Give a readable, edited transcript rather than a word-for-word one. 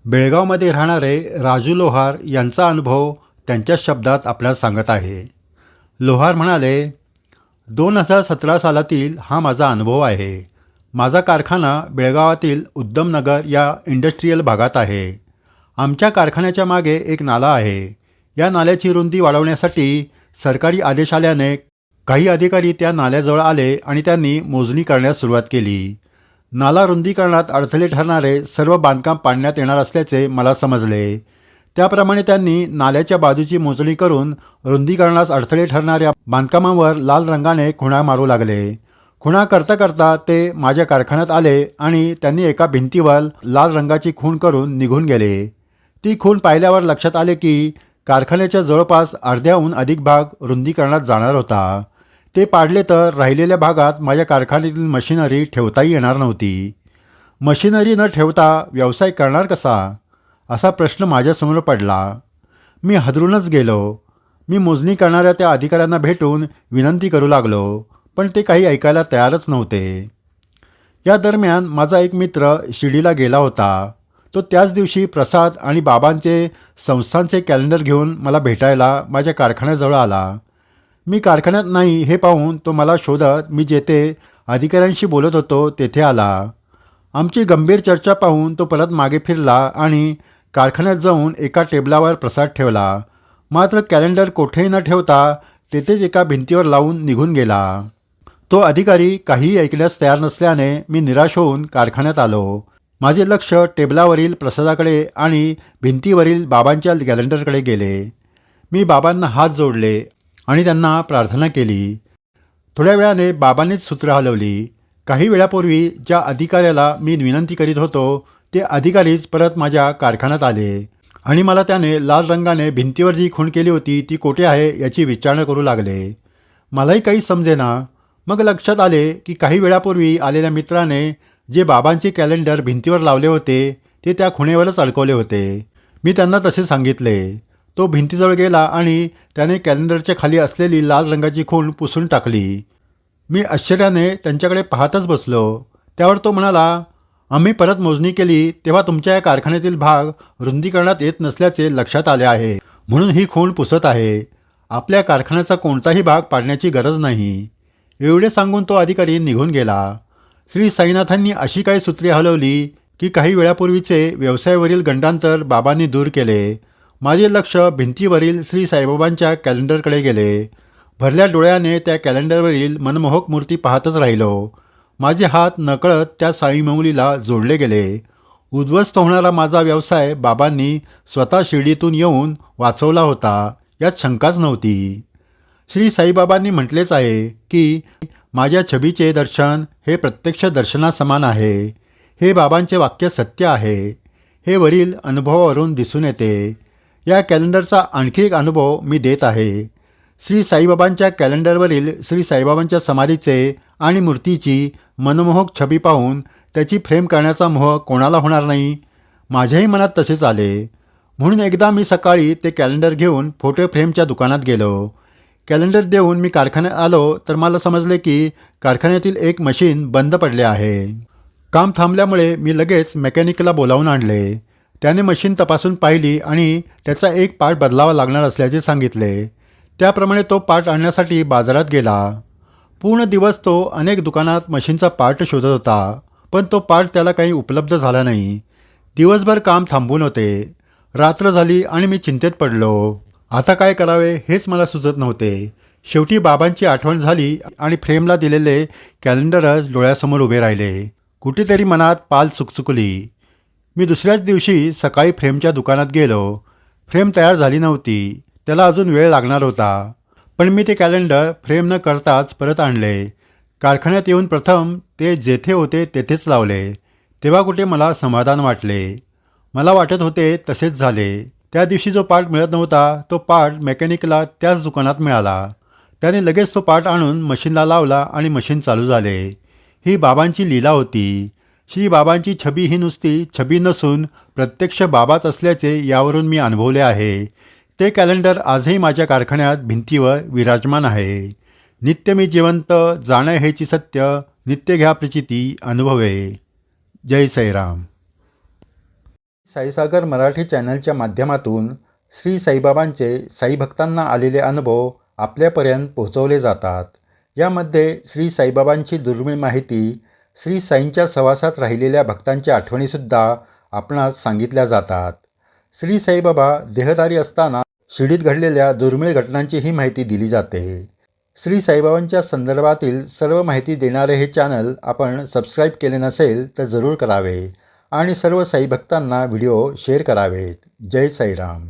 बेळगावमध्ये राहणारे राजू लोहार यांचा अनुभव त्यांच्या शब्दात आपल्याला सांगत आहे. लोहार म्हणाले, 2017 सालातील हा माझा अनुभव आहे. माझा कारखाना बेळगावातील उद्धमनगर या इंडस्ट्रीयल भागात आहे. आमच्या कारखान्याच्या मागे एक नाला आहे. या नाल्याची रुंदी वाढवण्यासाठी सरकारी आदेश आल्याने काही अधिकारी त्या नाल्याजवळ आले आणि त्यांनी मोजणी करण्यास सुरुवात केली. नाला रुंदीकरणात अडथळे ठरणारे सर्व बांधकाम पाडण्यात येणार असल्याचे मला समजले. त्याप्रमाणे त्यांनी नाल्याच्या बाजूची मोजणी करून रुंदीकरणास अडथळे ठरणाऱ्या बांधकामांवर लाल रंगाने खुणा मारू लागले. खुणा करता करता ते माझ्या कारखान्यात आले आणि त्यांनी एका भिंतीवर लाल रंगाची खूण करून निघून गेले. ती खूण पाहिल्यावर लक्षात आले की कारखान्याच्या जवळपास अर्ध्याहून अधिक भाग रुंदीकरणात जाणार होता. ते पाडले तर राहिलेल्या भागात माझ्या कारखान्यातील मशिनरी ठेवताही येणार नव्हती. मशिनरी न ठेवता व्यवसाय करणार कसा, असा प्रश्न माझ्यासमोर पडला. मी हादरूनच गेलो. मी मोजणी करणाऱ्या त्या अधिकाऱ्यांना भेटून विनंती करू लागलो, पण ते काही ऐकायला तयारच नव्हते. या दरम्यान माझा एक मित्र शिर्डीला गेला होता. तो त्याच दिवशी प्रसाद आणि बाबांचे संस्थांचे कॅलेंडर घेऊन मला भेटायला माझ्या कारखान्याजवळ आला. मी कारखान्यात नाही हे पाहून तो मला शोधत मी जेथे अधिकाऱ्यांशी बोलत होतो तेथे आला. आमची गंभीर चर्चा पाहून तो परत मागे फिरला आणि कारखान्यात जाऊन एका टेबलावर प्रसाद ठेवला. मात्र कॅलेंडर कोठेही न ठेवता तेथेच एका भिंतीवर लावून निघून गेला. तो अधिकारी काहीही ऐकण्यास तयार नसल्याने मी निराश होऊन कारखान्यात आलो. माझे लक्ष टेबलावरील प्रसादाकडे आणि भिंतीवरील बाबांच्या कॅलेंडरकडे गेले. मी बाबांना हात जोडले आणि त्यांना प्रार्थना केली. थोड्या वेळाने बाबांनीच सूत्र हलवली. काही वेळापूर्वी ज्या अधिकाऱ्याला मी विनंती करीत होतो ते अधिकारीच परत माझ्या कारखान्यात आले आणि मला त्याने लाल रंगाने भिंतीवर जी खूण केली होती ती कोठे आहे याची विचारणा करू लागले. मलाही काही समजेना. मग लक्षात आले की काही वेळापूर्वी आलेल्या मित्राने जे बाबांचे कॅलेंडर भिंतीवर लावले होते ते त्या खुणेवरच अडकवले होते. मी त्यांना तसे सांगितले. तो भिंतीजवळ गेला आणि त्याने कॅलेंडरच्या खाली असलेली लाल रंगाची खूण पुसून टाकली. मी आश्चर्याने त्यांच्याकडे पाहतच बसलो. त्यावर तो म्हणाला, आम्ही परत मोजणी केली तेव्हा तुमच्या या कारखान्यातील भाग रुंदीकरणात येत नसल्याचे लक्षात आले आहे, म्हणून ही खूण पुसत आहे. आपल्या कारखान्याचा कोणताही भाग पाडण्याची गरज नाही. एवढे सांगून तो अधिकारी निघून गेला. श्री साईनाथांनी अशी काही सूत्रे हलवली की काही वेळापूर्वीचे व्यवसायावरील गंडांतर बाबांनी दूर केले. माझे लक्ष भिंतीवरील श्री साईबाबांच्या कॅलेंडरकडे गेले. भरल्या डोळ्याने त्या कॅलेंडरवरील मनमोहक मूर्ती पाहतच राहिलो. माझे हात नकळत त्या साईमौलीला जोडले गेले. उद्ध्वस्त होणारा माझा व्यवसाय बाबांनी स्वतः शिर्डीतून येऊन वाचवला होता यात शंकाच नव्हती. श्री साईबाबांनी म्हटलेच आहे की माझ्या छबीचे दर्शन हे प्रत्यक्ष दर्शनासमान आहे. हे बाबांचे वाक्य सत्य आहे. हे वरील अनुभवावरून दिसून येते. या कॅलेंडरचा आणखी एक अनुभव मी देत आहे. श्री साईबाबांच्या कॅलेंडरवरील श्री साईबाबांच्या समाधीचे आणि मूर्तीची मनमोहक छबी पाहून त्याची फ्रेम करण्याचा मोह कोणाला होणार नाही. माझ्याही मनात तसेच आले. म्हणून एकदा मी सकाळी ते कॅलेंडर घेऊन फोटो फ्रेमच्या दुकानात गेलो. कॅलेंडर देऊन मी कारखान्यात आलो तर मला समजले की कारखान्यातील एक मशीन बंद पडले आहे. काम थांबल्यामुळे मी लगेच मेकॅनिकला बोलावून आणले. त्याने मशीन तपासून पाहिली आणि त्याचा एक पार्ट बदलावा लागणार असल्याचे सांगितले. त्याप्रमाणे तो पार्ट आणण्यासाठी बाजारात गेला. पूर्ण दिवस तो अनेक दुकानात मशीनचा पार्ट शोधत होता, पण तो पार्ट त्याला काही उपलब्ध झाला नाही. दिवसभर काम थांबून होते. रात्र झाली आणि मी चिंतेत पडलो. आता काय करावे हेच मला सुचत नव्हते. शेवटी बाबांची आठवण झाली आणि फ्रेमला दिलेले कॅलेंडरच डोळ्यासमोर उभे राहिले. कुठेतरी मनात पाल चुकचुकली. मी दुसऱ्याच दिवशी सकाळी फ्रेमच्या दुकानात गेलो. फ्रेम तयार झाली नव्हती. त्याला अजून वेळ लागणार होता. पण मी ते कॅलेंडर फ्रेम न करताच परत आणले. कारखान्यात येऊन प्रथम ते जेथे होते तेथेच लावले. तेव्हा कुठे मला समाधान वाटले. मला वाटत होते तसेच झाले. त्या दिवशी जो पार्ट मिळत नव्हता तो पार्ट मेकॅनिकला त्याच दुकानात मिळाला. त्याने लगेच तो पार्ट आणून मशीनला लावला आणि मशीन चालू झाले. ही बाबांची लीला होती. श्री बाबांची छबी ही नुसती छबी नसून प्रत्यक्ष बाबाच असल्याचे यावरून मी अनुभवले आहे. ते कॅलेंडर आजही माझ्या कारखान्यात भिंतीवर विराजमान आहे. नित्य मी जिवंत, जाणे हेची सत्य, नित्य घ्या प्रचिती अनुभवे. जय साईराम. साईसागर मराठी चॅनलच्या माध्यमातून श्री साईबाबांचे साई भक्तांना आलेले अनुभव आपल्यापर्यंत पोहोचवले जातात. यामध्ये श्री साईबाबांची दुर्मिळ माहिती, श्री साईंच्या सहवासात राहिलेल्या भक्तांच्या आठवणीसुद्धा आपणास सांगितल्या जातात. श्री साईबाबा देहधारी असताना शिर्डीत घडलेल्या दुर्मिळ घटनांची माहिती दिली जाते. श्री साईबाबांच्या संदर्भातील सर्व माहिती देणारे हे चॅनल आपण सबस्क्राईब केले नसेल तर जरूर करावे आणि सर्व साई भक्तांना व्हिडिओ शेअर करावेत. जय साईराम.